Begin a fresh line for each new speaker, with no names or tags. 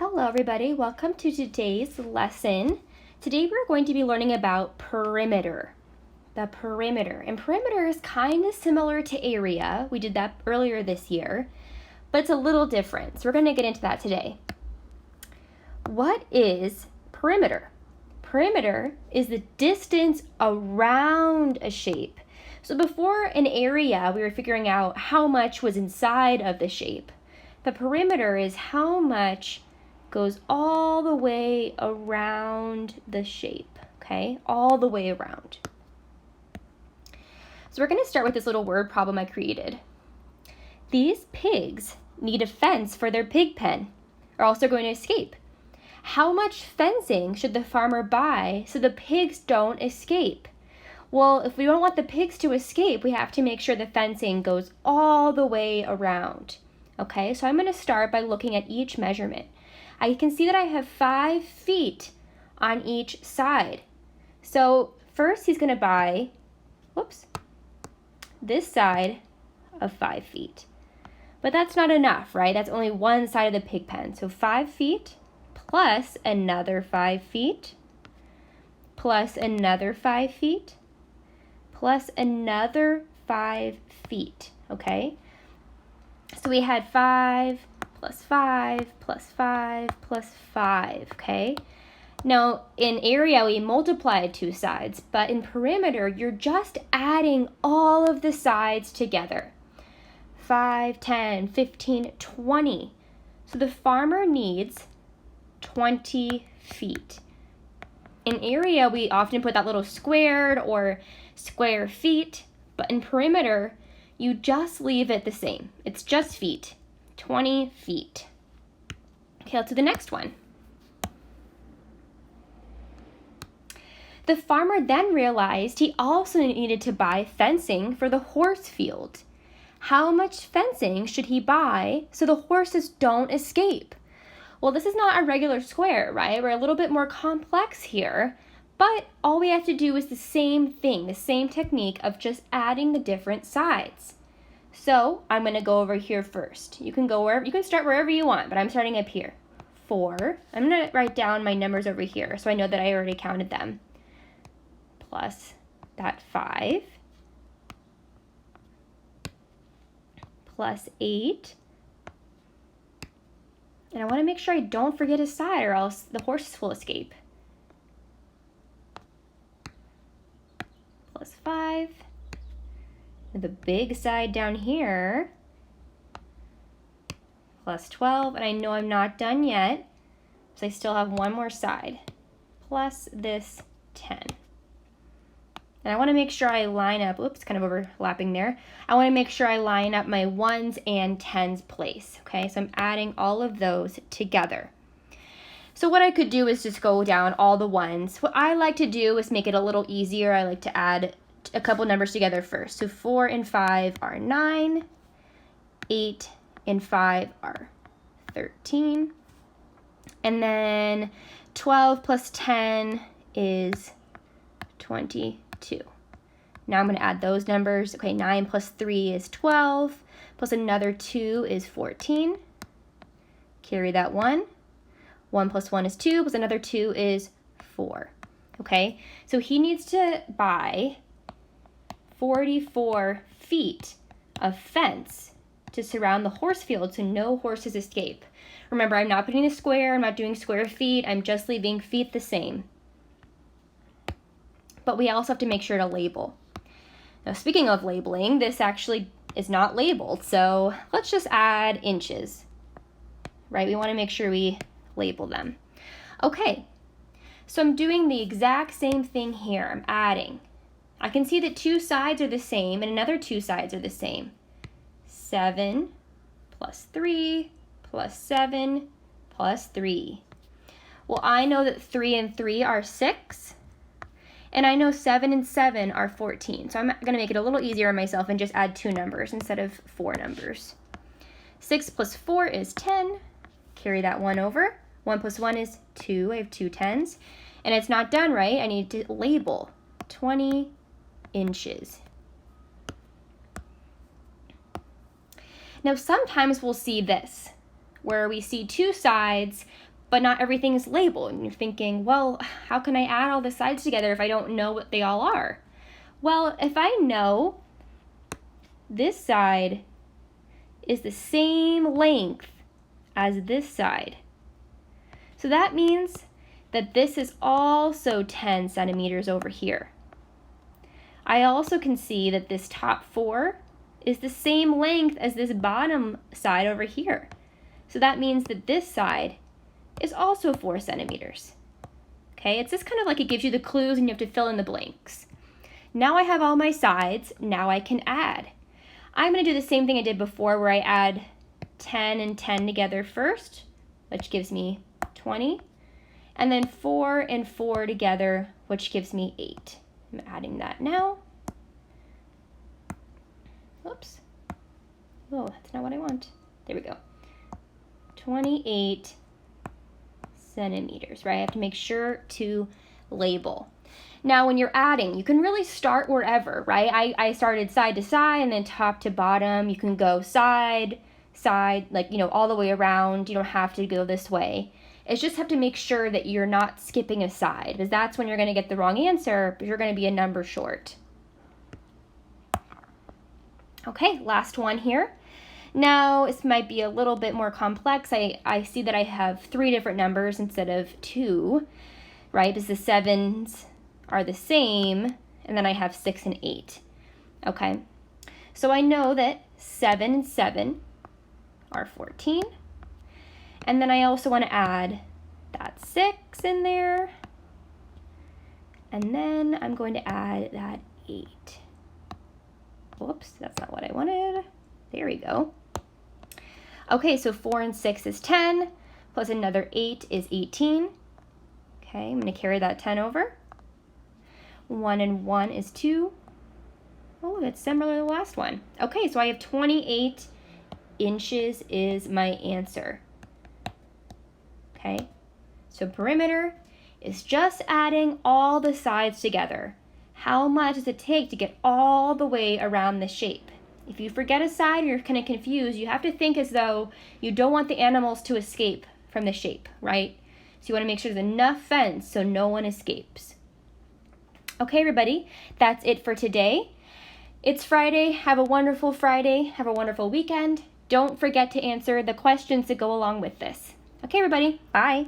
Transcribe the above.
Hello everybody, welcome to today's lesson. Today we're going to be learning about perimeter. The perimeter. And perimeter is kind of similar to area. We did that earlier this year, but it's a little different. So we're going to get into that today. What is perimeter? Perimeter is the distance around a shape. So before an area, we were figuring out how much was inside of the shape. The perimeter is how much goes all the way around the shape, okay? All the way around. So we're going to start with this little word problem I created. These pigs need a fence for their pig pen, or else they're going to escape. How much fencing should the farmer buy so the pigs don't escape? Well, if we don't want the pigs to escape, we have to make sure the fencing goes all the way around. Okay, so I'm going to start by looking at each measurement. I can see that I have 5 feet on each side. So first he's going to buy, this side of 5 feet. But that's not enough, right? That's only one side of the pig pen. So 5 feet plus another 5 feet plus another 5 feet plus another 5 feet, okay? So we had 5 plus 5 plus 5 plus 5, okay? Now, in area, we multiplied 2 sides, but in perimeter, you're just adding all of the sides together. 5, 10, 15, 20. So the farmer needs 20 feet. In area, we often put that little squared or square feet, but in perimeter, you just leave it the same. It's just feet. 20 feet. Okay, let's do the next one. The farmer then realized he also needed to buy fencing for the horse field. How much fencing should he buy so the horses don't escape? Well, this is not a regular square, right? We're a little bit more complex here, but all we have to do is the same thing, the same technique of just adding the different sides. So I'm going to go over here first. You can start wherever you want, but I'm starting up here. 4. I'm going to write down my numbers over here so I know that I already counted them. Plus that 5. Plus 8. And I want to make sure I don't forget a side or else the horses will escape. Plus 5. The big side down here, plus 12, and I know I'm not done yet, so I still have one more side, plus this 10. And I want to make sure I line up, kind of overlapping there. I want to make sure I line up my 1s and 10s place, okay? So I'm adding all of those together. So what I could do is just go down all the 1s. What I like to do is make it a little easier. I like to add a couple numbers together first. So 4 and 5 are 9, 8 and 5 are 13, and then 12 plus 10 is 22. Now I'm going to add those numbers. Okay, 9 plus 3 is 12, plus another 2 is 14. Carry that 1. 1 plus 1 is 2, plus another 2 is 4. Okay, so he needs to buy 44 feet of fence to surround the horse field so no horses escape. Remember, I'm not putting a square, I'm not doing square feet, I'm just leaving feet the same. But we also have to make sure to label. Now, speaking of labeling, this actually is not labeled, so let's just add inches, right? We want to make sure we label them. Okay, so I'm doing the exact same thing here. I'm adding. I can see that 2 sides are the same and another 2 sides are the same. 7 plus 3 plus 7 plus 3. Well, I know that 3 and 3 are 6, and I know 7 and 7 are 14. So I'm going to make it a little easier on myself and just add 2 numbers instead of 4 numbers. 6 plus 4 is 10. Carry that 1 over. 1 plus 1 is 2. I have 2 10s. And it's not done right. I need to label 20 inches. Now sometimes we'll see this, where we see 2 sides, but not everything is labeled. And you're thinking, well, how can I add all the sides together if I don't know what they all are? Well, if I know this side is the same length as this side, so that means that this is also 10 centimeters over here. I also can see that this top 4 is the same length as this bottom side over here. So that means that this side is also 4 centimeters. Okay, it's just kind of like it gives you the clues and you have to fill in the blanks. Now I have all my sides, now I can add. I'm going to do the same thing I did before where I add 10 and 10 together first, which gives me 20. And then 4 and 4 together, which gives me 8. I'm adding that now. Oops. Oh, that's not what I want. There we go. 28 centimeters, right? I have to make sure to label. Now, when you're adding, you can really start wherever, right? I started side to side and then top to bottom. You can go side, like, all the way around. You don't have to go this way. It's just have to make sure that you're not skipping a side, because that's when you're going to get the wrong answer, but you're going to be a number short. Okay, last one here. Now, this might be a little bit more complex. I see that I have 3 different numbers instead of 2, right? Because the 7s are the same, and then I have 6 and 8. Okay, so I know that 7 and 7 are 14. And then I also want to add that 6 in there. And then I'm going to add that 8. Whoops, that's not what I wanted. There we go. Okay, so 4 and 6 is 10, plus another 8 is 18. Okay, I'm going to carry that 10 over. 1 and 1 is 2. Oh, that's similar to the last one. Okay, so I have 28 inches is my answer. Okay, so perimeter is just adding all the sides together. How much does it take to get all the way around the shape? If you forget a side or you're kind of confused, you have to think as though you don't want the animals to escape from the shape, right? So you want to make sure there's enough fence so no one escapes. Okay, everybody, that's it for today. It's Friday. Have a wonderful Friday. Have a wonderful weekend. Don't forget to answer the questions that go along with this. Okay, everybody. Bye.